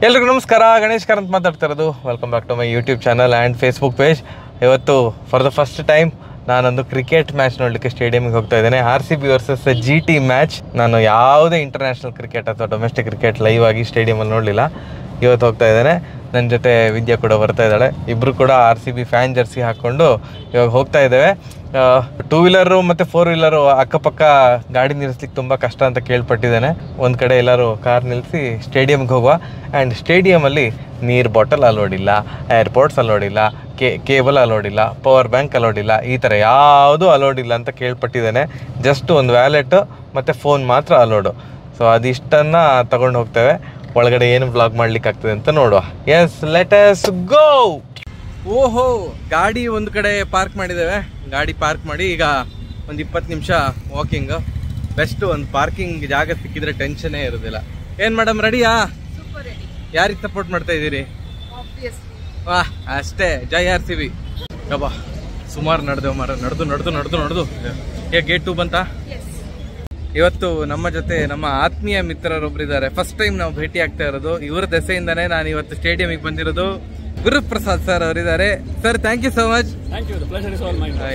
ಎಲ್ರಿಗೂ ನಮಸ್ಕಾರ, ಗಣೇಶ್ ಕಾರಂತ್ ಮಾತಾಡ್ತಾ ಇರೋದು. Welcome back to my YouTube channel and Facebook page. ಇವತ್ತು ಫಾರ್ ದ ಫಸ್ಟ್ ಟೈಮ್ ನಾನೊಂದು ಕ್ರಿಕೆಟ್ ಮ್ಯಾಚ್ ನೋಡಲಿಕ್ಕೆ ಸ್ಟೇಡಿಯಮ್ಗೆ ಹೋಗ್ತಾ ಇದ್ದೇನೆ. RCB versus GT match. ನಾನು ಯಾವುದೇ ಇಂಟರ್ನ್ಯಾಷನಲ್ ಕ್ರಿಕೆಟ್ ಅಥವಾ ಡೊಮೆಸ್ಟಿಕ್ ಕ್ರಿಕೆಟ್ ಲೈವ್ ಆಗಿ ಸ್ಟೇಡಿಯಮಲ್ಲಿ ನೋಡಲಿಲ್ಲ. ಇವತ್ತು ಹೋಗ್ತಾ ಇದ್ದೇನೆ. ನನ್ನ ಜೊತೆ ವಿದ್ಯಾ ಕೂಡ ಬರ್ತಾ ಇದ್ದಾಳೆ. ಇಬ್ಬರು ಕೂಡ RCB ಫ್ಯಾನ್ ಜರ್ಸಿ ಹಾಕ್ಕೊಂಡು ಇವಾಗ ಹೋಗ್ತಾ ಇದ್ದೇವೆ. 2 ವೀಲರು ಮತ್ತು 4 ವೀಲರು ಅಕ್ಕಪಕ್ಕ ಗಾಡಿ ನಿಲ್ಲಿಸ್ಲಿಕ್ಕೆ ತುಂಬ ಕಷ್ಟ ಅಂತ ಕೇಳ್ಪಟ್ಟಿದ್ದೇನೆ. ಒಂದು ಕಡೆ ಎಲ್ಲರೂ ಕಾರ್ ನಿಲ್ಲಿಸಿ ಸ್ಟೇಡಿಯಮ್ಗೆ ಹೋಗುವ. ಆ್ಯಂಡ್ ಸ್ಟೇಡಿಯಮಲ್ಲಿ ನೀರು ಬಾಟಲ್ ಅಲೋಡಿಲ್ಲ, ಏರ್ಪೋರ್ಟ್ಸ್ ಅಲೋಡಿಲ್ಲ, ಕೇಬಲ್ ಅಲೋಡಿಲ್ಲ, ಪವರ್ ಬ್ಯಾಂಕ್ ಅಲೋಡಿಲ್ಲ, ಈ ಥರ ಯಾವುದೂ ಅಲೋಡಿಲ್ಲ ಅಂತ ಕೇಳ್ಪಟ್ಟಿದ್ದೇನೆ. ಜಸ್ಟ್ ಒಂದು ವ್ಯಾಲೆಟ್ ಮತ್ತು ಫೋನ್ ಮಾತ್ರ ಅಲೋಡು. ಸೊ ಅದಿಷ್ಟನ್ನು ತಗೊಂಡು ಹೋಗ್ತೇವೆ. ಒಳಗಡೆ ಏನು ಬ್ಲಾಗ್ ಮಾಡ್ಲಿಕ್ಕೆ ಆಗ್ತದೆ ಅಂತ ನೋಡುವ. Yes, let us go. ಓಹೋ, ಗಾಡಿ ಒಂದು ಕಡೆ ಪಾರ್ಕ್ ಮಾಡಿದ್ದೇವೆ. ಗಾಡಿ ಪಾರ್ಕ್ ಮಾಡಿ ಈಗ ಒಂದು 20 ನಿಮಿಷ ವಾಕಿಂಗ್. ಬೆಸ್ಟ್ ಒಂದು ಪಾರ್ಕಿಂಗ್ ಜಾಗ ಸಿಕ್ಕಿದ್ರೆ ಟೆನ್ಷನ್ನೇ ಇರೋದಿಲ್ಲ. ಏನು ಮೇಡಮ್, ರೆಡಿಯಾ? ಯಾರಿಗೆ ಸಪೋರ್ಟ್ ಮಾಡ್ತಾ ಇದ್ದೀರಿ? ವಾಹ್, ಅಷ್ಟೇ. ಜೈ RCB. ಯಬ್ಬಾ, ಸುಮಾರು ನಡೆದೇವು ಮಾರ. ನಡೆದು ಗೇಟ್ 2 ಬಂತಾ? ಇವತ್ತು ನಮ್ಮ ಜೊತೆ ನಮ್ಮ ಆತ್ಮೀಯ ಮಿತ್ರರೊಬ್ಬರಿದ್ದಾರೆ. ಫಸ್ಟ್ ಟೈಮ್ ನಾವು ಭೇಟಿ ಆಗ್ತಾ ಇರೋದು. ಇವರ ದೆಸೆಯಿಂದಾನೇ ನಾನು ಇವತ್ತು ಸ್ಟೇಡಿಯಂಗೆ ಬಂದಿರೋದು. ಗುರುಪ್ರಸಾದ್ ಸರ್ ಅವರಿದ್ದಾರೆ. Sir, thank you so much.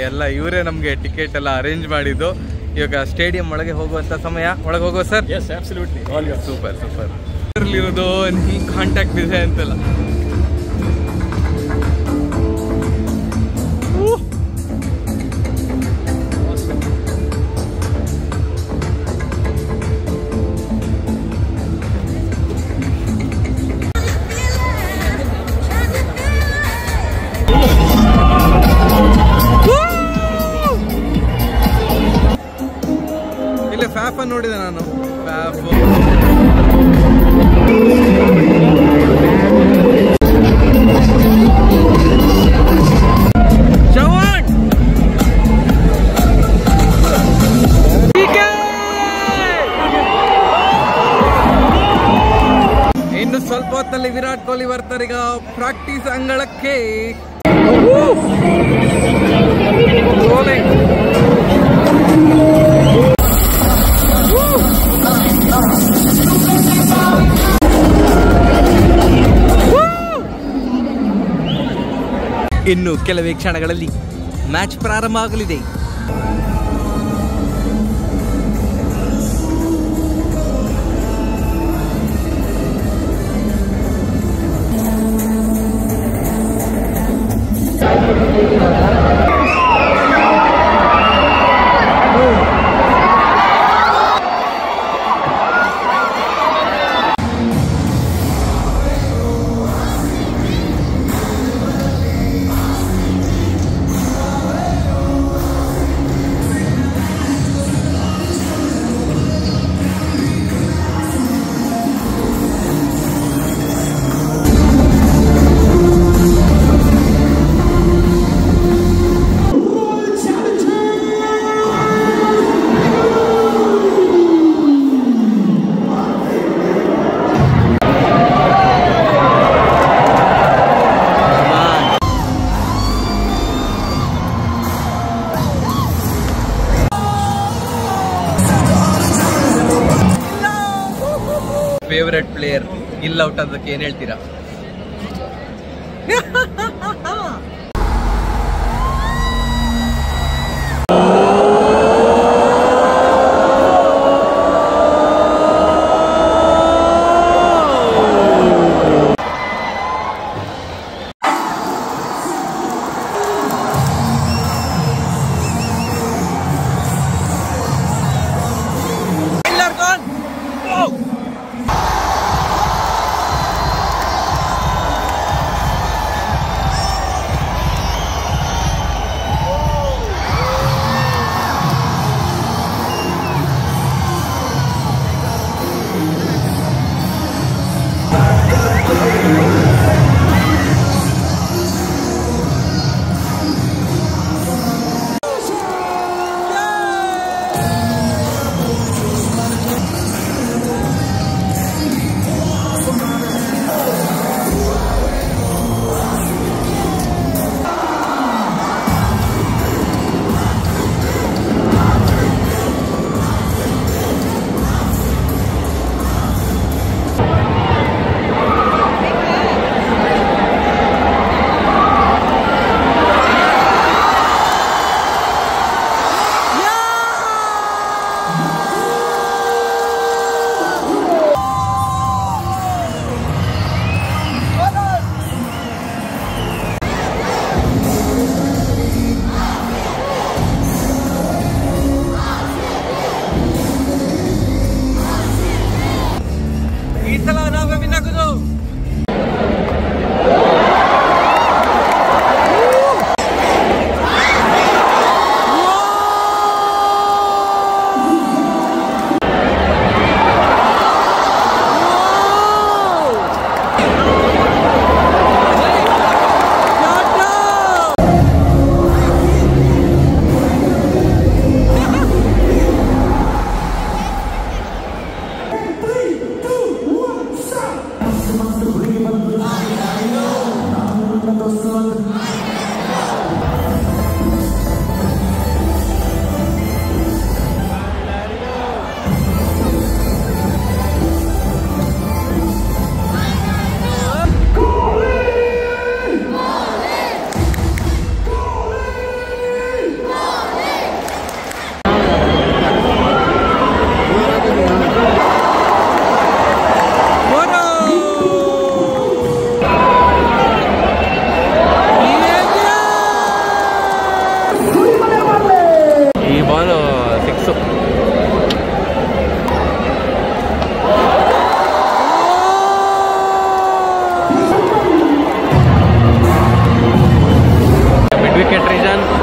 ಎಲ್ಲ ಇವರೇ ನಮಗೆ ಟಿಕೆಟ್ ಎಲ್ಲ ಅರೇಂಜ್ ಮಾಡಿದ್ದು. ಇವಾಗ ಸ್ಟೇಡಿಯಂ ಒಳಗೆ ಹೋಗುವಂತ ಸಮಯ. ಒಳಗೆ ಹೋಗುವ ಸರ್? Super super. ಇರೋದು ಹಿಂಗೆ ಕಾಂಟ್ಯಾಕ್ಟ್ ಇದೆ ಅಂತೆಲ್ಲ. ಫ್ಯಾಫ್ ನೋಡಿದೆ ನಾನು. ಫ್ಯಾಫ್ ಇನ್ನು ಸ್ವಲ್ಪ ಹೊತ್ತಲ್ಲಿ ವಿರಾಟ್ ಕೊಹ್ಲಿ ಬರ್ತಾರೆ. ಈಗ ಪ್ರಾಕ್ಟೀಸ್ ಅಂಗಳಕ್ಕೆ. ಇನ್ನು ಕೆಲವೇ ಕ್ಷಣಗಳಲ್ಲಿ ಮ್ಯಾಚ್ ಪ್ರಾರಂಭ ಆಗಲಿದೆ. ಫೇವರೆಟ್ ಪ್ಲೇಯರ್ ಇಲ್ಲ ಔಟ್ ಅದಕ್ಕೆ ಏನ್ ಹೇಳ್ತೀರಾ?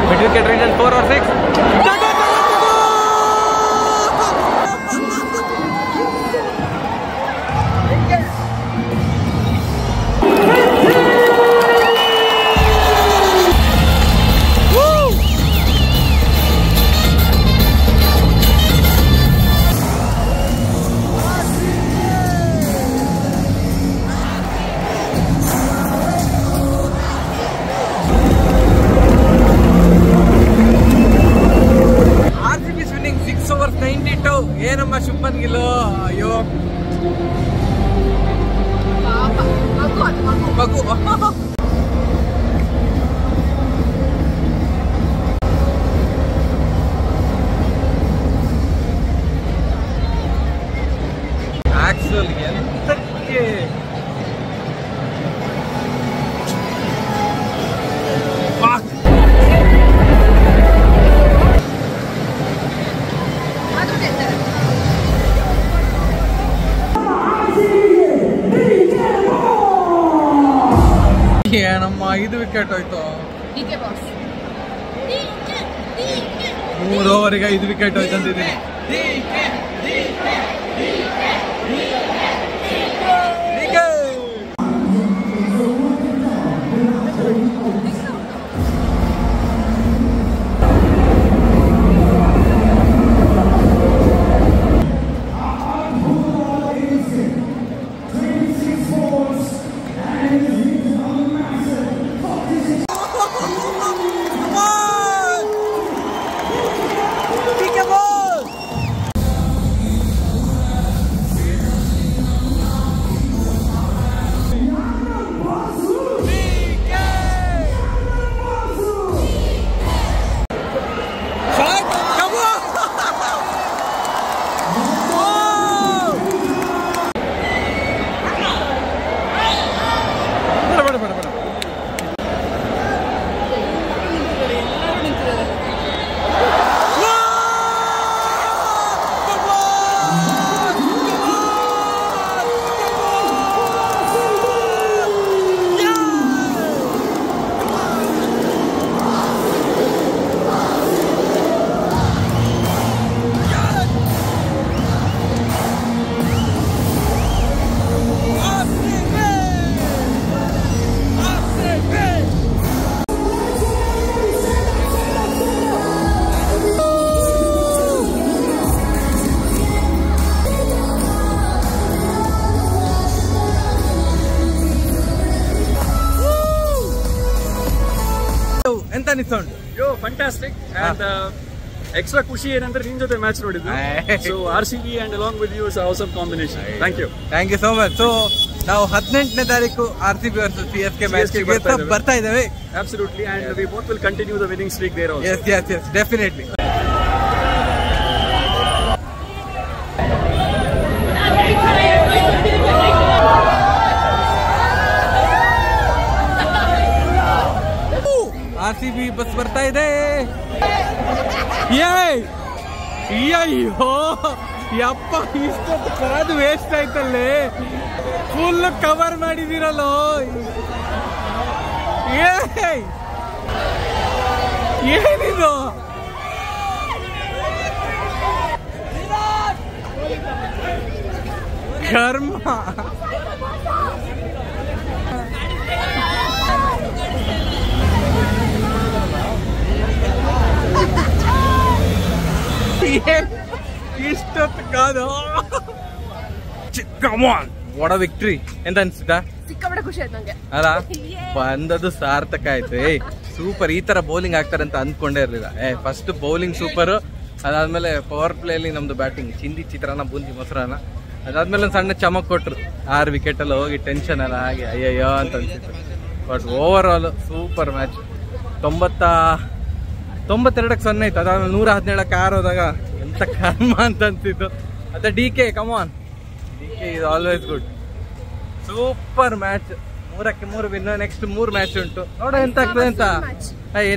Mid-wicket region 4 or 6. ಏನಮ್ಮ ಶುಭನ್ ಗಿಲ್ ಅಯ್ಯೋ ಮಗು ಆಕ್ಚುಲ್ ಎಂತಕ್ಕೆ ಏನಮ್ಮ 5 ವಿಕೆಟ್ ಹೋಯ್ತು 3 ಓವರಿಗೆ 5 ವಿಕೆಟ್ ಹೋಯ್ತು ಅಂತಿದ್ದೀನಿ. ಎಂತ ಅನಿಸ್ತು? ಯೋ ಫ್ಯಾಂಟಾಸ್ಟಿಕ್ ಅಂಡ್ ಎಕ್ಸ್ಟ್ರಾ ಖುಷಿ ಏನಂದ್ರೆ ನಿನ್ ಜೊತೆ ಮ್ಯಾಚ್ ನೋಡಿದ್ದು. So RCB and along with you is awesome combination. Thank you so much. So ನಾವು 18ನೇ ತಾರೀಕು RCB ವರ್ಸಸ್ CSK ಮ್ಯಾಚ್ ಬರ್ತಾ ಇದ್ದೇವೆ. Absolutely and we both will continue the winning streak there also. yes definitely. RCB bus ಬರ್ತಾ ಇದೆ. ಅಯ್ಯೋ ಯಪ್ಪ, ಇಷ್ಟೊತ್ತು ಕಾದು ವೇಸ್ಟ್ ಆಯ್ತಲ್ಲೇ. ಫುಲ್ ಕವರ್ ಮಾಡಿದಿರಲ್ಲೋ. ಏನಿದು? ಕರ್ಮ. ಇಷ್ಟೊತ್ತು ಕಾದು. Come on, what a victory ಎಂತ ಅನ್ಸಿತಾ? ಸಿಕ್ಕಾಪಟ್ಟೆ ಖುಷಿ ಆಯ್ತು ನಂಗೆ ಅಲ್ಲ ಬಂದದ್ದು ಸಾರ್ಥಕ ಆಯ್ತು. ಸೂಪರ್, ಈ ತರ ಬೌಲಿಂಗ್ ಆಗ್ತಾರೆ ಅಂತ ಅಂದ್ಕೊಂಡೇ ಇರ್ಲಿಲ್ಲ. ಫಸ್ಟ್ ಬೌಲಿಂಗ್ ಸೂಪರ್, ಅದಾದ್ಮೇಲೆ ಪವರ್ ಪ್ಲೇ ಅಲ್ಲಿ ನಮ್ದು ಬ್ಯಾಟಿಂಗ್ ಚಿಂದಿ ಚಿತ್ರಾನ್ನ ಬೂಂದಿ ಮೊಸರನ್ನ, ಅದಾದ್ಮೇಲೆ ಒಂದು ಸಣ್ಣ ಚಮಕ್ ಕೊಟ್ರು. 6 ವಿಕೆಟ್ ಎಲ್ಲ ಹೋಗಿ ಟೆನ್ಷನ್ ಎಲ್ಲ ಹಾಗೆ ಅಯ್ಯಯ್ಯೋ ಅಂತ ಅನ್ಸಿತ್ತು. But over all super match. 92-0 ಇತ್ತು. ಅದಾದ್ಮೇಲೆ 117ಕ್ಕೆ ಆರೋದಾಗ ಎಂತ ಕರ್ಮ ಅಂತ ಅನ್ಸಿತ್ತು. ಅದೇ DK come on, DK is always good. Super match, 3ಕ್ಕೆ 3 ವಿನ್. ನೆಕ್ಸ್ಟ್ 3 ಮ್ಯಾಚ್ ಉಂಟು, ನೋಡೋ ಎಂತ ಆಗ್ತದೆ ಅಂತ.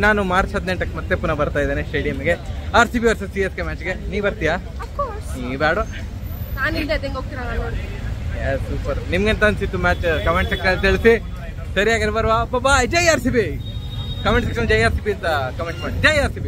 ನಾನು ಮಾರ್ಚ್ 18ಕ್ಕೆ ಮತ್ತೆ ಪುನಃ ಬರ್ತಾ ಇದ್ದೇನೆ ಸ್ಟೇಡಿಯಂಗೆ, RCB ವರ್ಸಸ್ CSK ಮ್ಯಾಚ್ಗೆ. ನೀ ಬರ್ತೀಯಾ? ನೀ ಬೇಡ, ಸೂಪರ್. ನಿಮ್ಗೆಂತ ಅನ್ಸಿತ್ತು ಮ್ಯಾಚ್? ಕಮೆಂಟ್ ಸೆಕ್ಷನ್ ತಿಳಿಸಿ. ಸರಿಯಾಗಿ ಬರುವ ಬಾಯ್. ಜೈ RCB. ಕಮೆಂಟ್ ಸೆಕ್ಷನ್ ಜೈ RCB ಅಂತ ಕಮೆಂಟ್ ಮಾಡಿ. ಜೈ RCB.